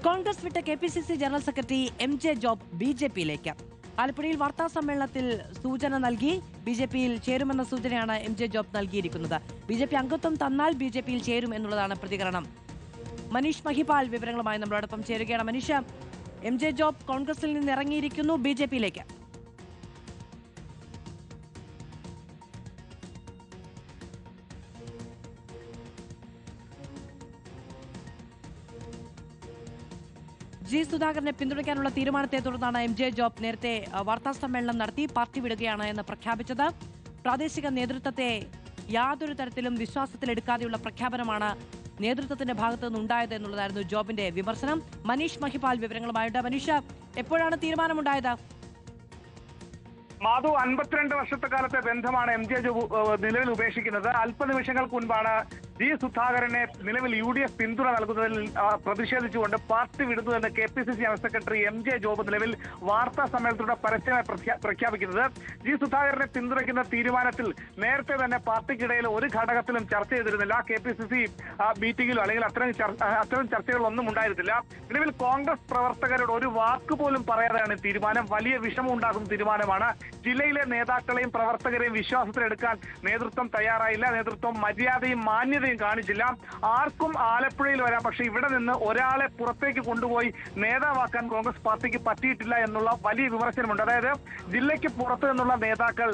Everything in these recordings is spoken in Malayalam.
കോൺഗ്രസ് വിട്ട KPCC general secretary MJ Job BJPയിലേക്ക്. ആലപ്പുഴയിൽ വാർത്താ സമ്മേളനത്തിൽ സൂചന നൽകി. BJPയിൽ ചേരുമെന്ന സൂചനയാണ് MJ ജോബ് നൽകിയിരിക്കുന്നത്. BJP അംഗത്വം തന്നാൽ BJPയിൽ ചേരും എന്നുള്ളതാണ് പ്രതികരണം. മനീഷ് മഹിപാൽ വിവരങ്ങളുമായി നമ്മളോടൊപ്പം ചേരുകയാണ്. മനീഷ്, MJ ജോബ് കോൺഗ്രസിൽ നിന്ന് ഇറങ്ങിയിരിക്കുന്നു, BJPയിലേക്ക്. സുധാകരനെ പിന്തുണയ്ക്കാനുള്ള തീരുമാനത്തെ തുടർന്നാണ് MJ ജോബ് നേരത്തെ വാർത്താ സമ്മേളനം നടത്തി പാർട്ടി വിടുകയാണ് എന്ന് പ്രഖ്യാപിച്ചത്. പ്രാദേശിക നേതൃത്വത്തെ യാതൊരു തരത്തിലും വിശ്വാസത്തിലെടുക്കാതെയുള്ള പ്രഖ്യാപനമാണ് നേതൃത്വത്തിന്റെ ഭാഗത്തു നിന്നുണ്ടായത് എന്നുള്ളതായിരുന്നു ജോബിന്റെ വിമർശനം. മനീഷ് മഹിപാൽ വിവരങ്ങളുമായുണ്ട്. മനീഷ്, എപ്പോഴാണ് തീരുമാനമുണ്ടായത്? മാധു, 52 വർഷത്തെ കാലത്തെ ബന്ധമാണ് MJ ജോബ് നിലവിൽ ഉപേക്ഷിക്കുന്നത്. അല്പനിമിഷങ്ങൾക്ക് മുൻപാണ് സുധാകരനെ നിലവിൽ UDF പിന്തുണ നൽകുന്നതിൽ പ്രതിഷേധിച്ചുകൊണ്ട് പാർട്ടി വിടുന്നുവെന്ന് KPCC general secretary MJ Job നിലവിൽ വാർത്താ സമ്മേളനത്തിലൂടെ പരസ്യമായി പ്രഖ്യാപിക്കുന്നത്. സുധാകരനെ പിന്തുണയ്ക്കുന്ന തീരുമാനത്തിൽ നേരത്തെ തന്നെ പാർട്ടിക്കിടയിൽ ഒരു ഘടകത്തിലും ചർച്ച ചെയ്തിരുന്നില്ല. KPCC മീറ്റിംഗിലോ അല്ലെങ്കിൽ അത്തരം ചർച്ചകളൊന്നും ഉണ്ടായിരുന്നില്ല. നിലവിൽ കോൺഗ്രസ് പ്രവർത്തകരോട് ഒരു വാക്ക് പോലും പറയാതെയാണ് തീരുമാനം. വലിയ വിഷമം ഉണ്ടാക്കുന്ന തീരുമാനമാണ്. ജില്ലയിലെ നേതാക്കളെയും പ്രവർത്തകരെയും വിശ്വാസത്തിലെടുക്കാൻ നേതൃത്വം തയ്യാറായില്ല. നേതൃത്വം മര്യാദയും മാന്യതയും കാണിച്ചില്ല. ആർക്കും ആലപ്പുഴയിൽ വരാം, പക്ഷെ ഇവിടെ നിന്ന് ഒരാളെ പുറത്തേക്ക് കൊണ്ടുപോയി നേതാവാക്കാൻ കോൺഗ്രസ് പാർട്ടിക്ക് പറ്റിയിട്ടില്ല എന്നുള്ള വലിയ വിമർശനമുണ്ട്. അതായത് ജില്ലയ്ക്ക് പുറത്തു നിന്നുള്ള നേതാക്കൾ,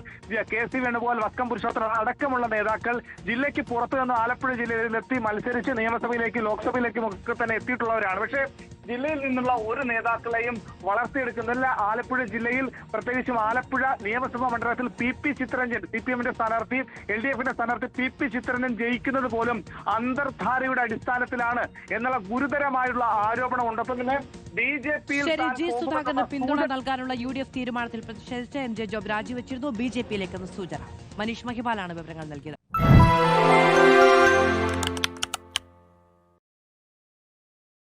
KC വേണുഗോപാൽ, വക്കം പുരുഷോത്തമൻ അടക്കമുള്ള നേതാക്കൾ ജില്ലയ്ക്ക് പുറത്തു നിന്ന് ആലപ്പുഴ ജില്ലയിലെത്തി മത്സരിച്ച് നിയമസഭയിലേക്കും ലോക്സഭയിലേക്കും ഒക്കെ തന്നെ എത്തിയിട്ടുള്ളവരാണ്. പക്ഷേ ജില്ലയിൽ നിന്നുള്ള ഒരു നേതാക്കളെയും വളർത്തിയെടുക്കുന്നില്ല. ആലപ്പുഴ ജില്ലയിൽ പ്രത്യേകിച്ചും ആലപ്പുഴ നിയമസഭാ മണ്ഡലത്തിൽ PP ചിത്തരഞ്ജൻ, CPM-ന്റെ സ്ഥാനാർത്ഥി, LDF-ന്റെ സ്ഥാനാർത്ഥി PP ചിത്തരഞ്ജൻ ജയിക്കുന്നത് പോലും അന്തർധാരയുടെ അടിസ്ഥാനത്തിലാണ് എന്നുള്ള ഗുരുതരമായുള്ള ആരോപണം ഉണ്ടപ്പോൾ തന്നെ BJPയിൽ സുധാകരന് പിന്തുണ നൽകാനുള്ള UDF തീരുമാനത്തിൽ പ്രതിഷേധിച്ച് MJ ജോബ് രാജിവെച്ചിരുന്നു. BJPയിലേക്കെന്ന് സൂചന. മനീഷ് മഹിപാലാണ് വിവരങ്ങൾ നൽകിയത്.